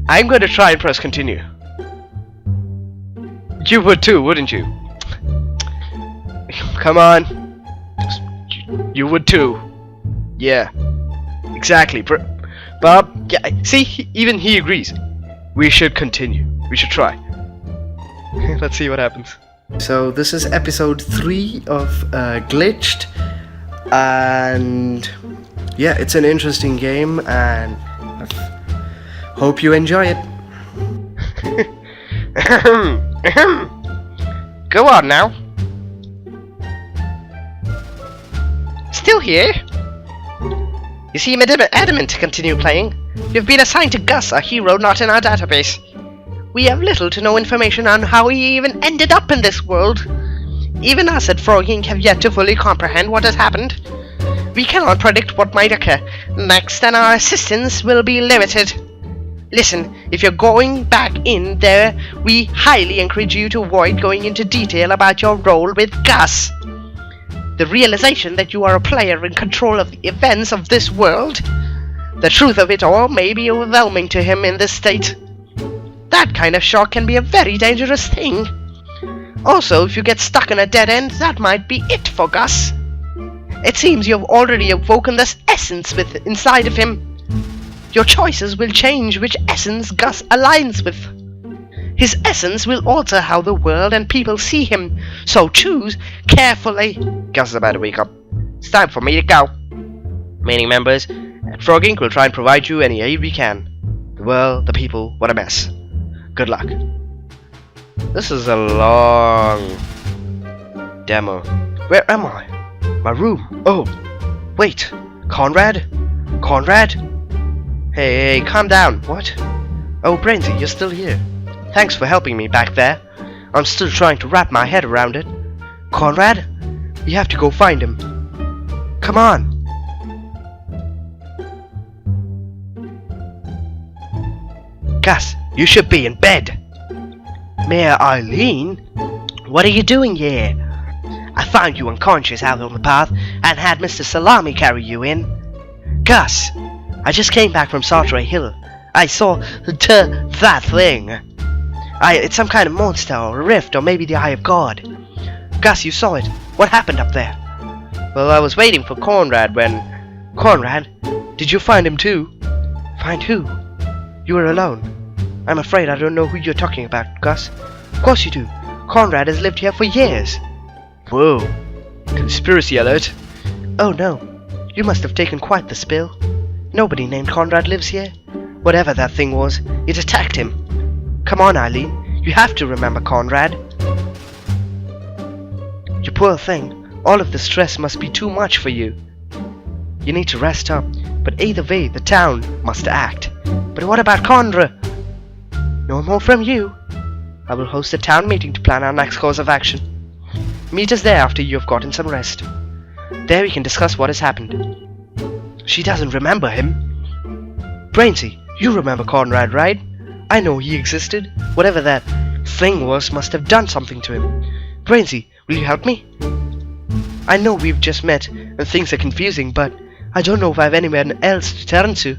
I'm going to try and press continue. You would too, wouldn't you? Come on. You would too. Yeah. Exactly. Bob, yeah, see, even he agrees. We should continue. We should try. Let's see what happens. So this is episode 3 of Glitched. And yeah, it's an interesting game and I hope you enjoy it. Go on now. Still here? You seem adamant to continue playing. You've been assigned to Gus, a hero not in our database. We have little to no information on how he even ended up in this world. Even us at Frog Inc. have yet to fully comprehend what has happened. We cannot predict what might occur next, and our assistance will be limited. Listen, if you're going back in there, we highly encourage you to avoid going into detail about your role with Gus. The realization that you are a player in control of the events of this world, the truth of it all may be overwhelming to him in this state. That kind of shock can be a very dangerous thing. Also, if you get stuck in a dead end, that might be it for Gus. It seems you have already awoken this essence inside of him. Your choices will change which essence Gus aligns with. His essence will alter how the world and people see him, so choose carefully. Gus is about to wake up. It's time for me to go. Remaining members at Frog Inc. will try and provide you any aid we can. The world, the people, what a mess. Good luck. This is a long demo. Where am I? My room. Oh, wait. Conrad? Conrad? Hey, calm down. What? Oh, Brainsy, you're still here. Thanks for helping me back there. I'm still trying to wrap my head around it. Conrad? We have to go find him. Come on. Gus, you should be in bed. Mayor Eileen? What are you doing here? I found you unconscious out on the path and had Mr. Salami carry you in. Gus, I just came back from Sartre Hill. I saw that thing. It's some kind of monster or a rift or maybe the Eye of God. Gus, you saw it. What happened up there? Well, I was waiting for Conrad when... Conrad? Did you find him too? Find who? You were alone. I'm afraid I don't know who you're talking about, Gus. Of course you do. Conrad has lived here for years. Whoa. Conspiracy alert. Oh no. You must have taken quite the spill. Nobody named Conrad lives here. Whatever that thing was, it attacked him. Come on, Eileen. You have to remember Conrad. You poor thing. All of the stress must be too much for you. You need to rest up. But either way, the town must act. But what about Conrad? No more from you. I will host a town meeting to plan our next course of action. Meet us there after you have gotten some rest. There we can discuss what has happened. She doesn't remember him. Brainsy, you remember Conrad, right? I know he existed. Whatever that thing was must have done something to him. Brainsy, will you help me? I know we've just met and things are confusing, but I don't know if I have anyone else to turn to.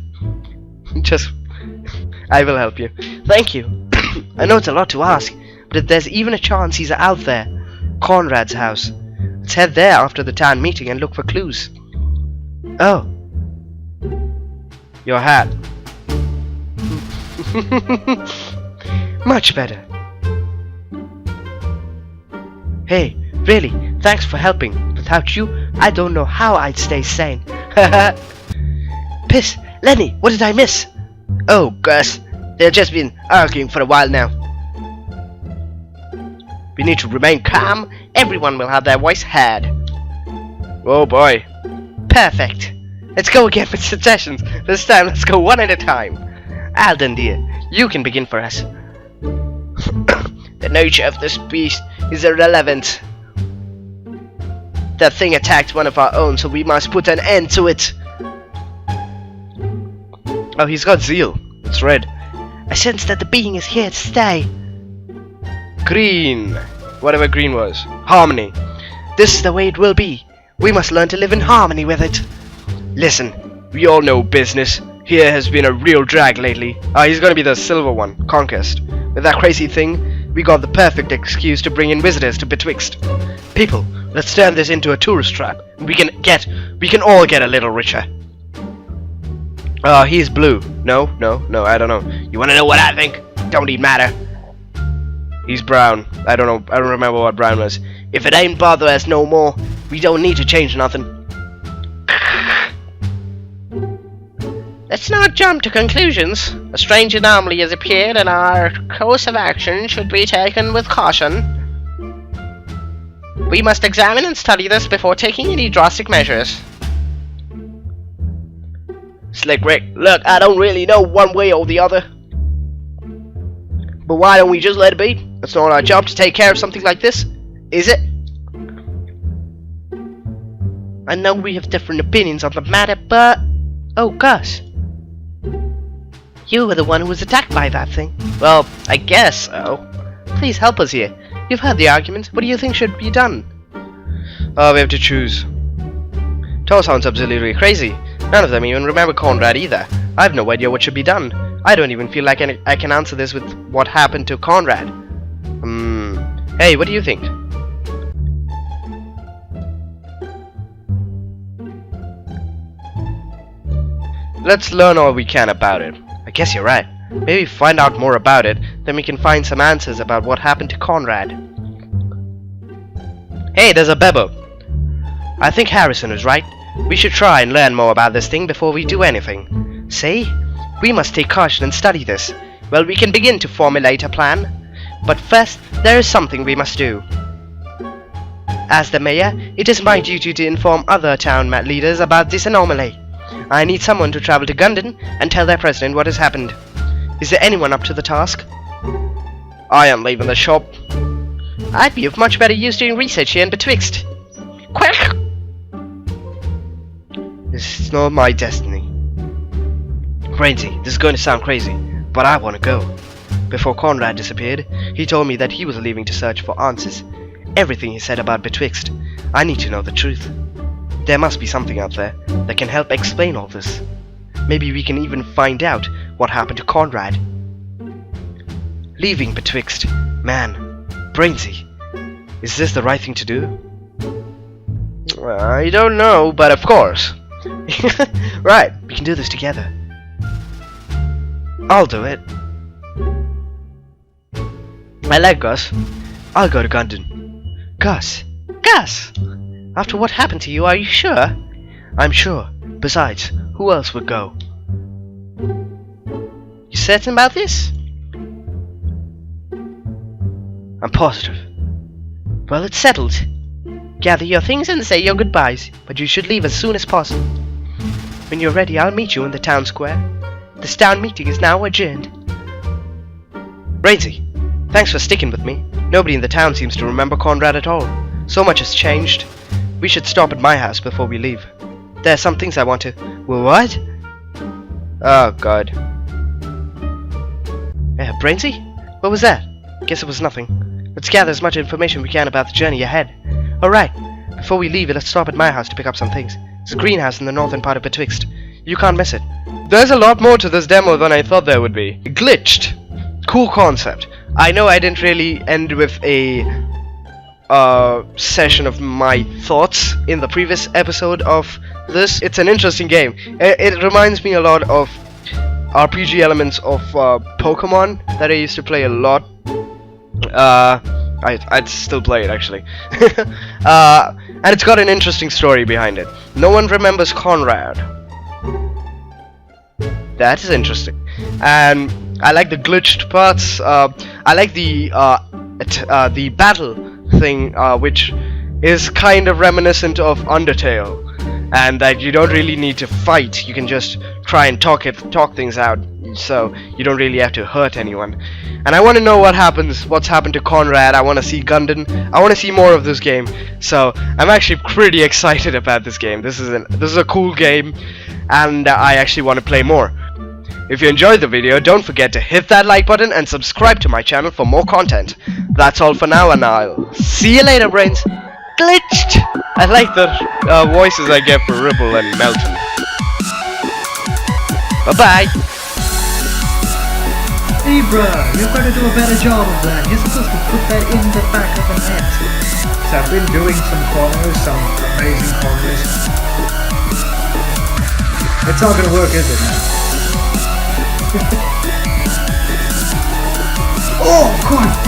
I will help you. Thank you. I know it's a lot to ask, but if there's even a chance he's out there, Conrad's house, let's head there after the town meeting and look for clues. Oh. Your hat. Much better. Hey, really, thanks for helping. Without you, I don't know how I'd stay sane. Piss, Lenny, what did I miss? Oh, Gus, they've just been arguing for a while now. We need to remain calm. Everyone will have their voice heard. Oh boy. Perfect. Let's go again with suggestions. This time, let's go one at a time. Alden, dear, you can begin for us. The nature of this beast is irrelevant. That thing attacked one of our own, so we must put an end to it. Oh, he's got zeal. It's red. I sense that the being is here to stay. Green. Whatever green was. Harmony. This is the way it will be. We must learn to live in harmony with it. Listen, we all know business. here has been a real drag lately. He's gonna be the silver one, Conquest. With that crazy thing, we got the perfect excuse to bring in visitors to Betwixt. People, let's turn this into a tourist trap. We can all get a little richer. He's blue. No, I don't know. You wanna know what I think? Don't even matter. He's brown. I don't know. I don't remember what brown was. If it ain't bother us no more, we don't need to change nothing. Let's not jump to conclusions. A strange anomaly has appeared and our course of action should be taken with caution. We must examine and study this before taking any drastic measures. Slick Rick, look, I don't really know one way or the other. But why don't we just let it be? It's not our job to take care of something like this, is it? I know we have different opinions on the matter, but... Oh, Gus. You were the one who was attacked by that thing. Well, I guess so. Please help us here. You've heard the argument. What do you think should be done? Oh, we have to choose. It all sounds absolutely crazy. None of them even remember Conrad either. I have no idea what should be done. I don't even feel like I can answer this with what happened to Conrad. Hey, what do you think? Let's learn all we can about it. I guess you're right. Maybe find out more about it, then we can find some answers about what happened to Conrad. Hey, there's a Bebo. I think Harrison is right. We should try and learn more about this thing before we do anything. See? We must take caution and study this. Well, we can begin to formulate a plan. But first, there is something we must do. As the mayor, it is my duty to inform other town leaders about this anomaly. I need someone to travel to Gundon and tell their president what has happened. Is there anyone up to the task? I am leaving the shop. I'd be of much better use doing research here in Betwixt. Quick! This is not my destiny. Crazy, this is going to sound crazy, but I want to go. Before Conrad disappeared, he told me that he was leaving to search for answers. Everything he said about Betwixt, I need to know the truth. There must be something out there that can help explain all this. Maybe we can even find out what happened to Conrad. Leaving Betwixt. Man, Brainsy. Is this the right thing to do? I don't know, but of course. Right, we can do this together. I'll do it. I like Gus. I'll go to Gundon. Gus! Gus! After what happened to you, are you sure? I'm sure. Besides, who else would go? You certain about this? I'm positive. Well, it's settled. Gather your things and say your goodbyes, but you should leave as soon as possible. When you're ready, I'll meet you in the town square. This town meeting is now adjourned. Brainsy, thanks for sticking with me. Nobody in the town seems to remember Conrad at all. So much has changed. We should stop at my house before we leave. There are some things I want to... What? Oh, God. Brainsy? What was that? Guess it was nothing. Let's gather as much information we can about the journey ahead. Alright, before we leave, let's stop at my house to pick up some things. It's a greenhouse in the northern part of Betwixt. You can't miss it. There's a lot more to this demo than I thought there would be. Glitched. Cool concept. I know I didn't really end with a session of my thoughts in the previous episode of this. It's an interesting game. It reminds me a lot of RPG elements of Pokemon that I used to play a lot. I'd still play it actually. And it's got an interesting story behind it. No one remembers Conrad. That is interesting. And I like the glitched parts. I like the battle thing, which is kind of reminiscent of Undertale, and that you don't really need to fight. You can just try and talk things out, so you don't really have to hurt anyone. And I want to know what's happened to Conrad. I want to see Gundon. I want to see more of this game. So I'm actually pretty excited about this game. This is a cool game, and I actually want to play more. If you enjoyed the video, don't forget to hit that like button and subscribe to my channel for more content. That's all for now, and I'll see you later, brains. Glitched! I like the voices I get for Ripple and Melton. Bye-bye. Hey bruh, you've got to do a better job of that. You're supposed to put that in the back of the net. So I've been doing some corners, some amazing corners. It's not gonna work, is it? Oh god